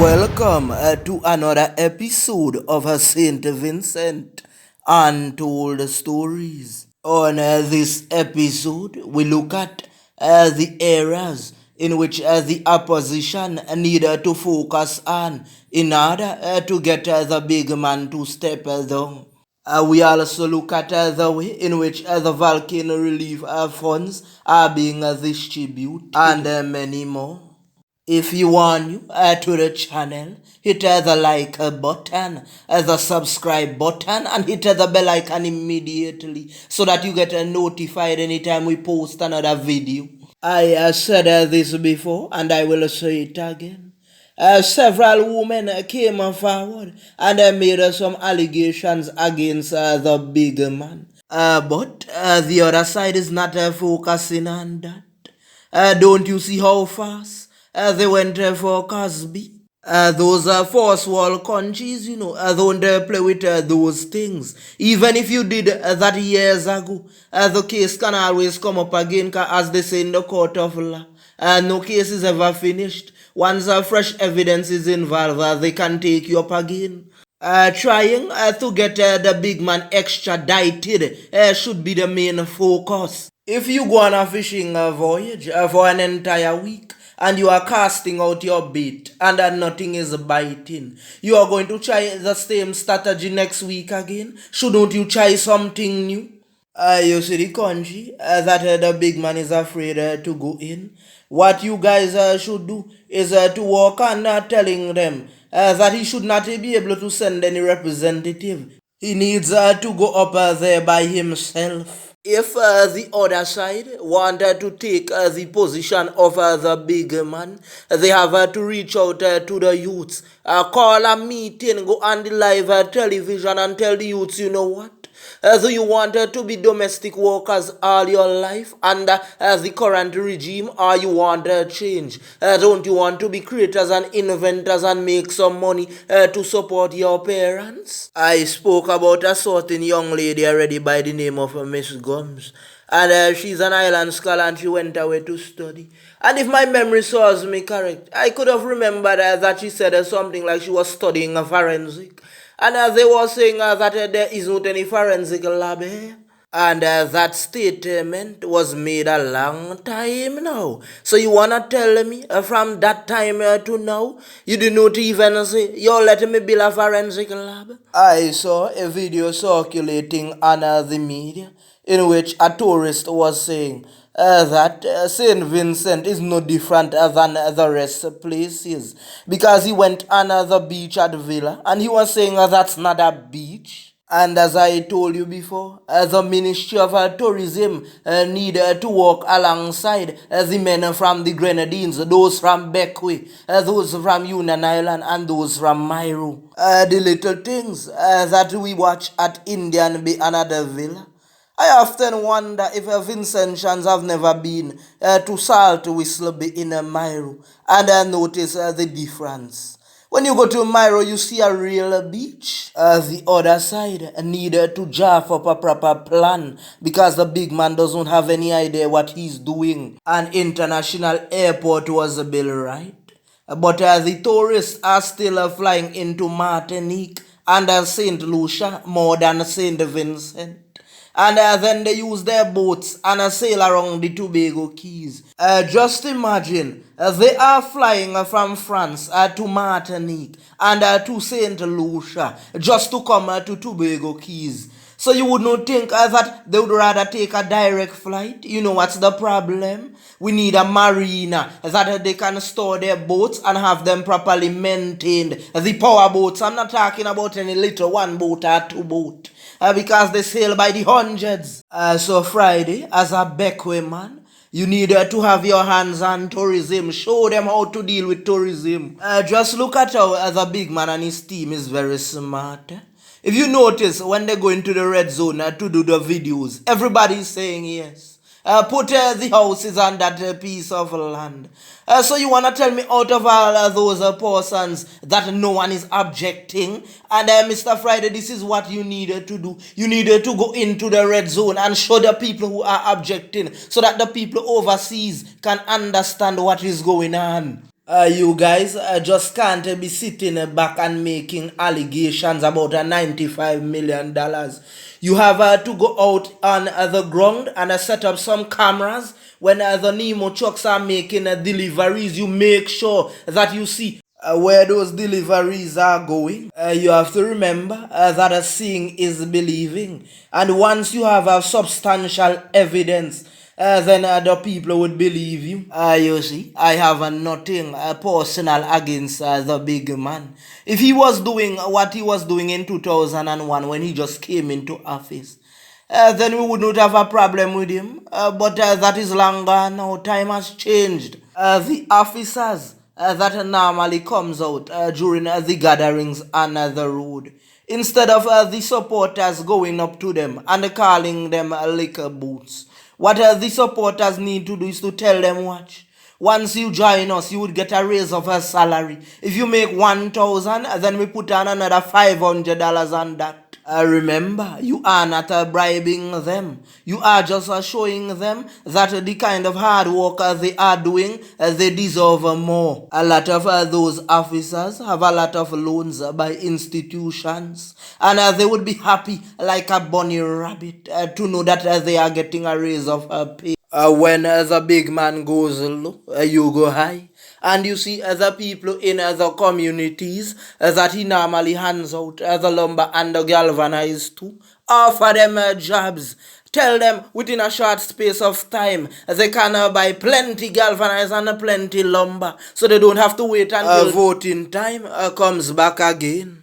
Welcome to another episode of St Vincent Untold Stories. On this episode, we look at the areas in which the opposition needed to focus on in order to get the big man to step down. We also look at the way in which the volcano relief funds are being distributed and many more. If you are new to the channel, hit the like button, the subscribe button, and hit the bell icon immediately so that you get notified anytime we post another video. I said this before and I will say it again. Several women came forward and made some allegations against the big man. But the other side is not focusing on that. Don't you see how fast they went for Cosby? Those first world countries, don't play with those things. Even if you did that years ago, the case can always come up again, as they say in the court of law. No case is ever finished. Once fresh evidence is involved, they can take you up again. Trying to get the big man extradited should be the main focus. If you go on a fishing voyage for an entire week and you are casting out your bait and nothing is biting, you are going to try the same strategy next week again? Shouldn't you try something new? You see the country that the big man is afraid to go in. What you guys should do is to work on telling them that he should not be able to send any representative. He needs to go up there by himself. If the other side wanted to take the position of the big man, they have to reach out to the youths, call a meeting, go on the live television and tell the youths, you know what? Do you want to be domestic workers all your life under the current regime, or you want change? Don't you want to be creators and inventors and make some money to support your parents? I spoke about a certain young lady already by the name of Miss Gums. And she's an island scholar and she went away to study. And if my memory serves me correct, I could have remembered that she said something like she was studying a forensic. And they were saying that there isn't any forensic lab here. And that statement was made a long time now. So you wanna tell me from that time to now, you did not even say, you're letting me build a forensic lab? I saw a video circulating on the media in which a tourist was saying that St. Vincent is no different than the rest of places because he went on the beach at Villa and he was saying that's not a beach. And as I told you before, the Ministry of Tourism need to work alongside the men from the Grenadines, those from Beckway, those from Union Island, and those from Myro. The little things that we watch at Indian Bay and at the Villa. I often wonder if Vincentians have never been to Salt Whistle Bay in Myro and notice the difference. When you go to Myro, you see a real beach. The other side needed to draft up a proper plan because the big man doesn't have any idea what he's doing. An international airport was built, right? But the tourists are still flying into Martinique and St. Lucia more than St. Vincent. And then they use their boats and sail around the Tobago Keys. Just imagine, they are flying from France to Martinique and to St. Lucia just to come to Tobago Keys. So you would not think that they would rather take a direct flight. You know what's the problem? We need a marina that they can store their boats and have them properly maintained. The power boats, I'm not talking about any little one boat or two boat. Because they sail by the hundreds. So Friday, as a Beckway man, you need to have your hands on tourism. Show them how to deal with tourism. Just look at how the big man and his team is very smart. If you notice, when they go into the red zone to do the videos, everybody's saying yes. Put the houses on that piece of land. So you want to tell me out of all those persons that no one is objecting? And Mr. Friday, this is what you needed to do. You needed to go into the red zone and show the people who are objecting so that the people overseas can understand what is going on. You guys just can't be sitting back and making allegations about $95 million. You have to go out on the ground and set up some cameras. When the Nemo trucks are making deliveries, you make sure that you see where those deliveries are going. You have to remember that seeing is believing. And once you have substantial evidence, then other people would believe you. You see, I have nothing personal against the big man. If he was doing what he was doing in 2001 when he just came into office, then we would not have a problem with him. But that is long gone now. Time has changed. The officers that normally comes out during the gatherings on the road, instead of the supporters going up to them and calling them liquor boots, what the supporters need to do is to tell them, watch, once you join us, you would get a raise of a salary. If you make 1,000, then we put on another $500 on that. Remember, you are not bribing them. You are just showing them that the kind of hard work they are doing, they deserve more. A lot of those officers have a lot of loans by institutions, and they would be happy like a bunny rabbit to know that they are getting a raise of pay. When the big man goes low, you go high. And you see other people in other communities that he normally hands out the lumber and the galvanized to. Offer them jobs. Tell them within a short space of time they can buy plenty galvanized and plenty lumber, so they don't have to wait until voting time comes back again.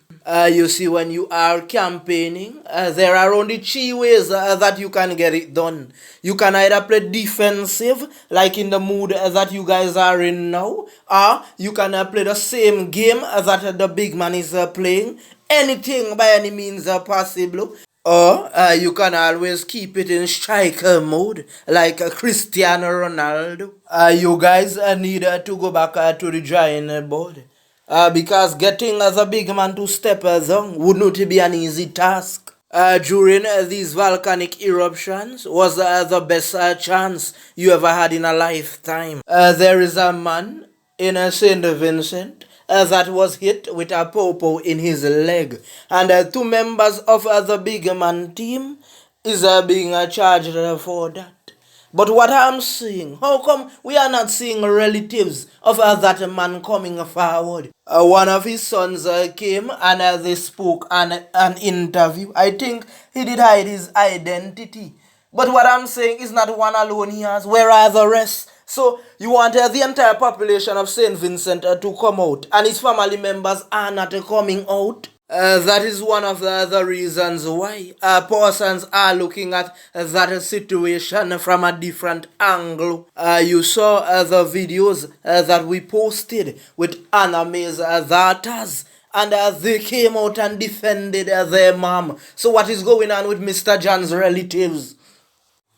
You see, when you are campaigning, there are only three ways that you can get it done. You can either play defensive, like in the mood that you guys are in now, or you can play the same game that the big man is playing. Anything by any means possible. Or you can always keep it in striker mode, like Cristiano Ronaldo. You guys need to go back to the drawing board. Because getting the big man to step down would not be an easy task. During these volcanic eruptions was the best chance you ever had in a lifetime. There is a man in St Vincent that was hit with a popo in his leg, and two members of the big man team is being charged for that. But what I'm saying, how come we are not seeing relatives of that man coming forward? One of his sons came and they spoke on an interview. I think he did hide his identity. But what I'm saying is not one alone he has. Where are the rest? So you want the entire population of St. Vincent to come out, and his family members are not coming out? That is one of the reasons why persons are looking at that situation from a different angle. You saw the videos that we posted with Aname's daughters, and they came out and defended their mom. So what is going on with Mr. John's relatives?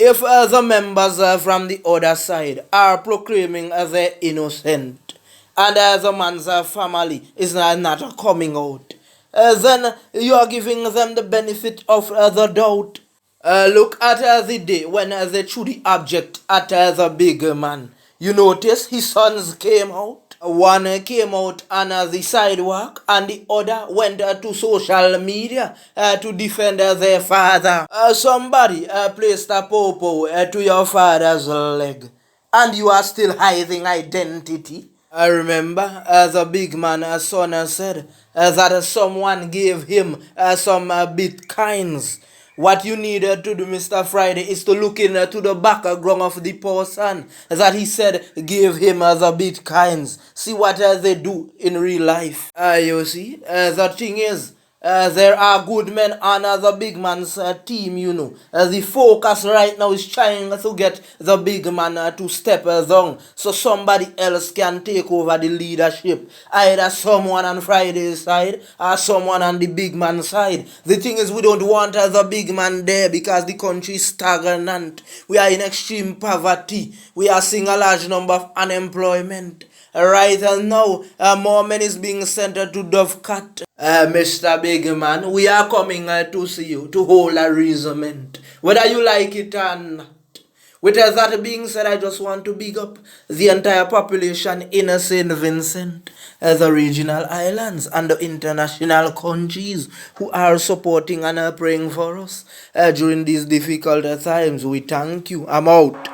If the members from the other side are proclaiming they're innocent, and the man's family is not coming out, then you are giving them the benefit of the doubt. Look at the day when they threw the object at the big man. You notice his sons came out. One came out on the sidewalk and the other went to social media to defend their father. Somebody placed a popo to your father's leg, and you are still hiding identity. I remember the big man son said that someone gave him some bitcoins. What you need to do, Mr. Friday, is to look into the background of the person that he said gave him the bitcoins. See what they do in real life. You see, the thing is, there are good men on the big man's team, you know. The focus right now is trying to get the big man to step down so somebody else can take over the leadership. Either someone on Friday's side or someone on the big man's side. The thing is, we don't want the big man there because the country is stagnant. We are in extreme poverty. We are seeing a large number of unemployment. Right now, more men is being sent to Dovecat. Mr. Big Man, we are coming to see you to hold a reasonment. Whether you like it or not, With that being said, I just want to big up the entire population in St. Vincent, the regional islands, and the international countries who are supporting and are praying for us during these difficult times. We thank you. I'm out.